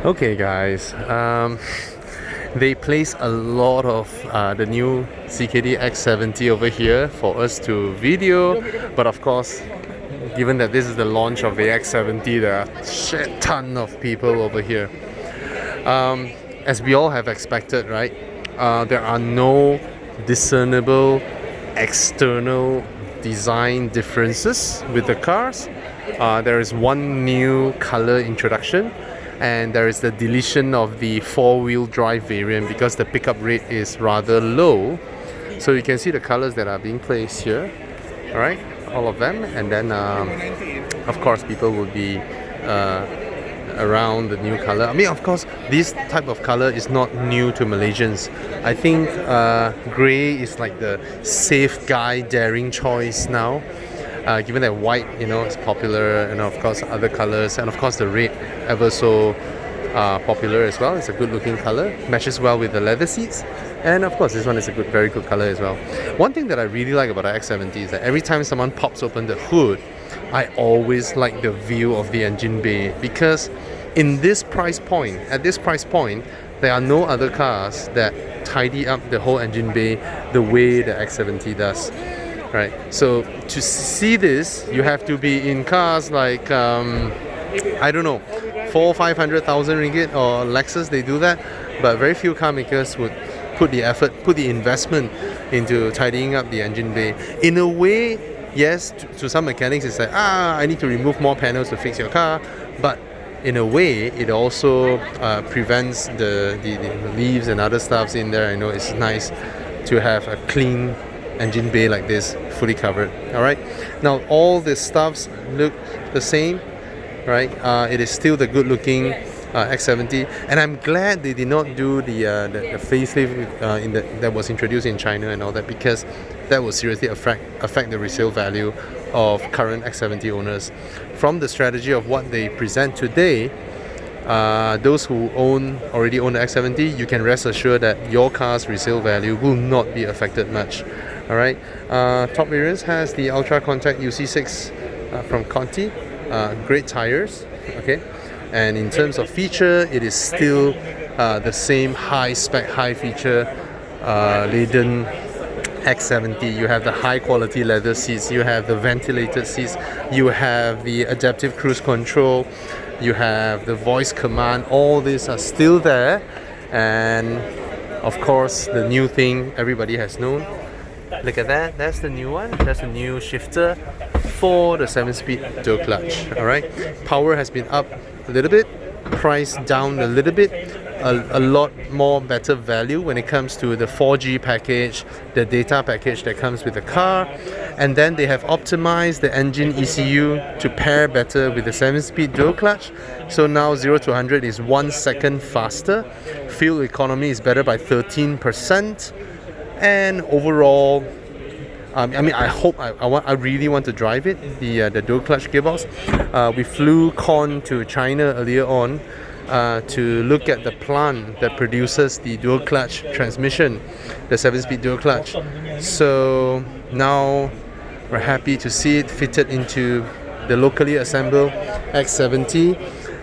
Okay, guys. They place a lot of the new CKD X70 over here for us to video, but of course, given that this is the launch of the X70, there are a shit ton of people over here. As we all have expected, right? There are no discernible external design differences with the cars. There is one new color introduction, and there is the deletion of the four-wheel drive variant because the pickup rate is rather low. So you can see the colors that are being placed here, all right, all of them, and then of course people will be around the new color. I mean, of course, this type of color is not new to Malaysians. I think grey is like the safe guy, daring choice now. Given that white, is popular, and of course other colors, and of course the red, ever so popular as well. It's a good-looking color, matches well with the leather seats, and of course this one is a very good color as well. One thing that I really like about the X70 is that every time someone pops open the hood, I always like the view of the engine bay, because at this price point, there are no other cars that tidy up the whole engine bay the way the X70 does. Right, so to see this, you have to be in cars like I don't know, 400,000-500,000 ringgit, or Lexus. They do that, but very few car makers would put the effort, put the investment into tidying up the engine bay. In a way, yes, to some mechanics, it's like I need to remove more panels to fix your car, but in a way, it also prevents the leaves and other stuffs in there. I know it's nice to have a clean engine bay like this, fully covered. All right, now all the stuffs look the same, right? It is still the good-looking X70, and I'm glad they did not do the facelift that was introduced in China and all that, because that will seriously affect the resale value of current X70 owners. From the strategy of what they present today, those who already own the X70, you can rest assured that your car's resale value will not be affected much. All right. Top variants has the Ultra Contact UC6 from Conti. Great tires. Okay. And in terms of feature, it is still the same high spec, high feature laden X70. You have the high quality leather seats. You have the ventilated seats. You have the adaptive cruise control. You have the voice command. All these are still there. And of course, the new thing everybody has known. Look at that, that's the new one. That's the new shifter for the 7-speed dual clutch. Alright, power has been up a little bit, price down a little bit, a lot more better value when it comes to the 4G package, the data package that comes with the car, and then they have optimized the engine ECU to pair better with the 7-speed dual clutch. So now 0 to 100 is 1 second faster, fuel economy is better by 13%. And overall, I mean, I really want to drive it, the dual clutch gearbox. We flew to China earlier on to look at the plant that produces the dual clutch transmission, the 7-speed dual clutch. So now we're happy to see it fitted into the locally assembled X70,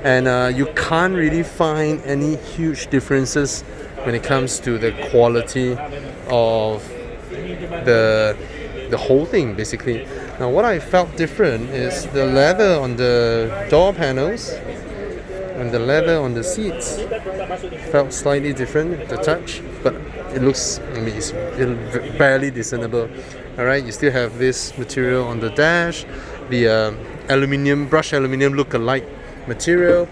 and you can't really find any huge differences when it comes to the quality of the whole thing, basically. Now what I felt different is the leather on the door panels and the leather on the seats felt slightly different, the touch, but it looks, I mean, it's barely discernible. Alright, you still have this material on the dash, the brushed aluminium look-alike material,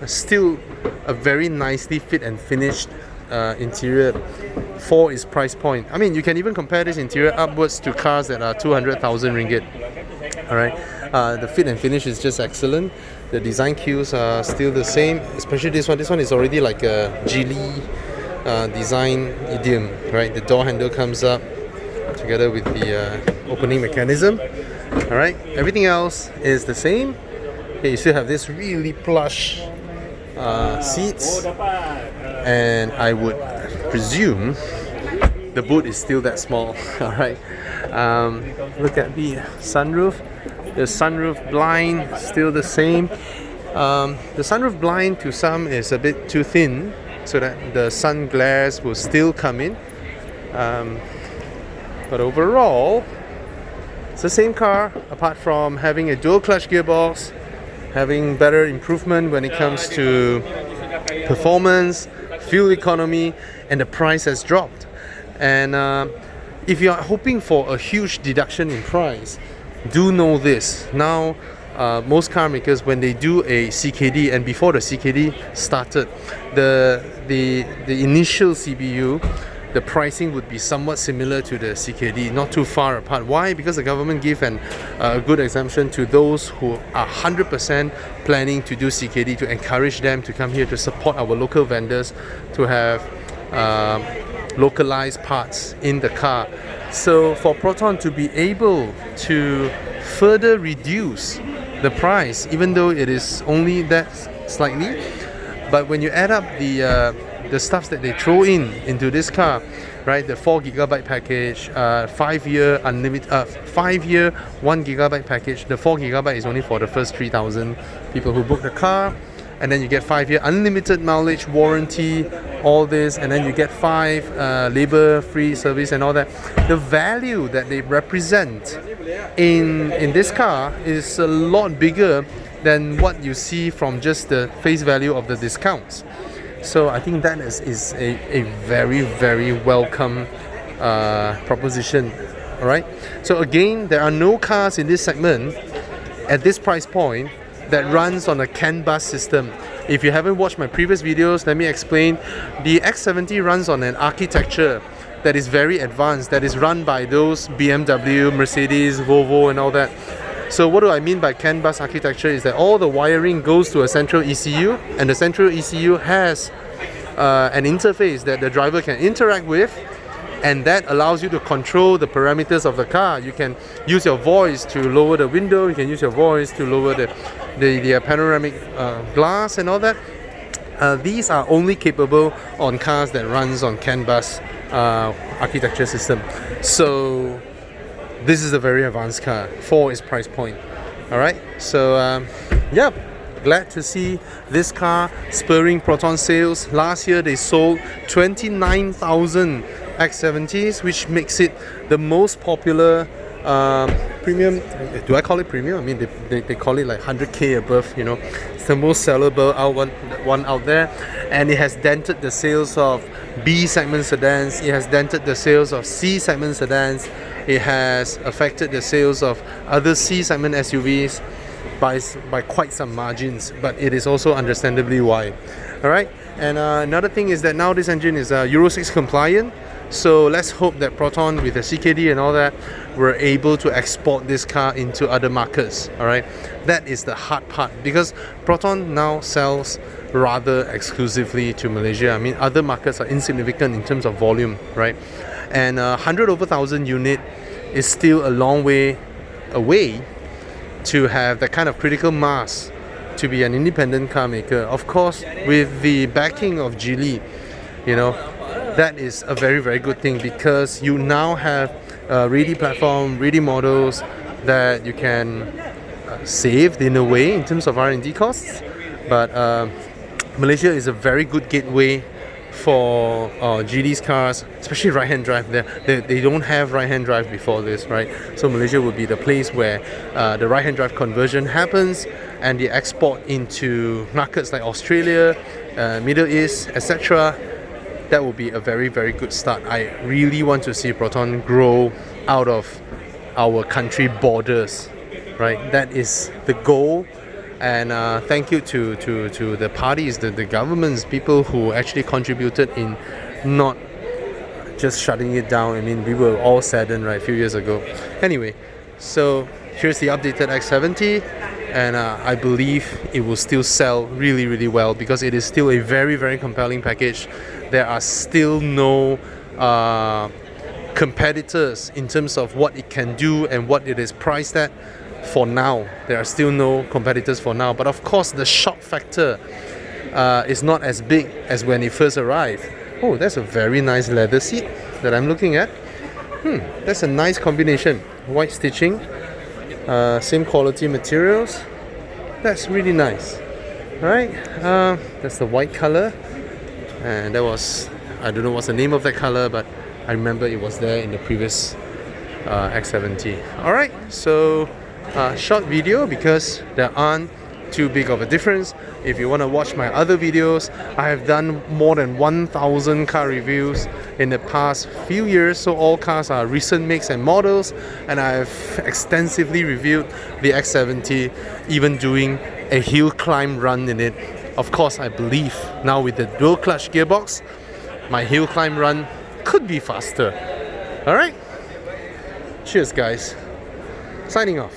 still a very nicely fit and finished interior for its price point. I mean, you can even compare this interior upwards to cars that are 200,000 ringgit. Alright, the fit and finish is just excellent. The design cues are still the same, especially this one. This one is already like a Geely design idiom, right? The door handle comes up together with the opening mechanism. Alright, everything else is the same. Okay, you still have this really plush seats, and I would presume the boot is still that small. Alright, look at the sunroof. The sunroof blind still the same. The sunroof blind to some is a bit too thin, so that the sun glares will still come in. But overall, it's the same car, apart from having a dual clutch gearbox, having better improvement when it comes to performance, fuel economy, and the price has dropped. And if you are hoping for a huge deduction in price, do know this. Now, most car makers, when they do a CKD, and before the CKD started, the initial CBU, the pricing would be somewhat similar to the CKD, not too far apart. Why? Because the government gave a good exemption to those who are 100% planning to do CKD, to encourage them to come here to support our local vendors, to have localized parts in the car. So for Proton to be able to further reduce the price, even though it is only that slightly, but when you add up the stuff that they throw into this car, right? The 4GB package, 5-year unlimited, 5-year 1GB package. The 4GB is only for the first 3,000 people who book the car, and then you get 5-year unlimited mileage warranty, all this, and then you get 5 labor-free service and all that. The value that they represent in this car is a lot bigger than what you see from just the face value of the discounts. So I think that is a very, very welcome proposition. Alright? So again, there are no cars in this segment at this price point that runs on a CAN bus system. If you haven't watched my previous videos, let me explain. The X70 runs on an architecture that is very advanced, that is run by those BMW, Mercedes, Volvo and all that. So what do I mean by CAN bus architecture is that all the wiring goes to a central ECU, and the central ECU has an interface that the driver can interact with, and that allows you to control the parameters of the car. You can use your voice to lower the window, you can use your voice to lower the panoramic glass and all that. These are only capable on cars that runs on CAN bus architecture system. So this is a very advanced car for its price point. Alright, so yeah, glad to see this car spurring Proton sales. Last year they sold 29,000 X70s, which makes it the most popular premium. Do I call it premium? I mean, they call it like 100k above, you know. It's the most sellable one out there, and it has dented the sales of B segment sedans, it has dented the sales of C segment sedans, it has affected the sales of other C segment SUVs by quite some margins, but it is also understandably why. Alright, and another thing is that now this engine is Euro 6 compliant. So let's hope that Proton, with the CKD and all that, we're able to export this car into other markets. Alright, that is the hard part, because Proton now sells rather exclusively to Malaysia. I mean, other markets are insignificant in terms of volume, right? And 100 over 1,000 unit is still a long way away to have that kind of critical mass to be an independent car maker. Of course, with the backing of Geely, you know, that is a very, very good thing, because you now have ready platform, ready models that you can save in a way in terms of R&D costs. But Malaysia is a very good gateway for Geely's cars, especially right-hand drive. They don't have right-hand drive before this, right? So Malaysia will be the place where the right-hand drive conversion happens, and the export into markets like Australia, Middle East, etc. That will be a very, very good start. I really want to see Proton grow out of our country borders, right? That is the goal. And thank you to the parties, the governments, people who actually contributed in not just shutting it down. I mean, we were all saddened, right, a few years ago. Anyway, so here's the updated X70, and I believe it will still sell really, really well, because it is still a very, very compelling package. There are still no competitors in terms of what it can do and what it is priced at. For now, there are still no competitors for now, but of course the shock factor is not as big as when it first arrived. Oh, that's a very nice leather seat that I'm looking at. That's a nice combination. White stitching, same quality materials. That's really nice. Alright, that's the white color, and that was, I don't know what's the name of that color, but I remember it was there in the previous X70. Alright, so short video because there aren't too big of a difference. If you want to watch my other videos, I have done more than 1,000 car reviews in the past few years, so all cars are recent makes and models, and I've extensively reviewed the X70, even doing a hill climb run in it. Of course, I believe now with the dual clutch gearbox, my hill climb run could be faster. Alright, cheers guys, signing off.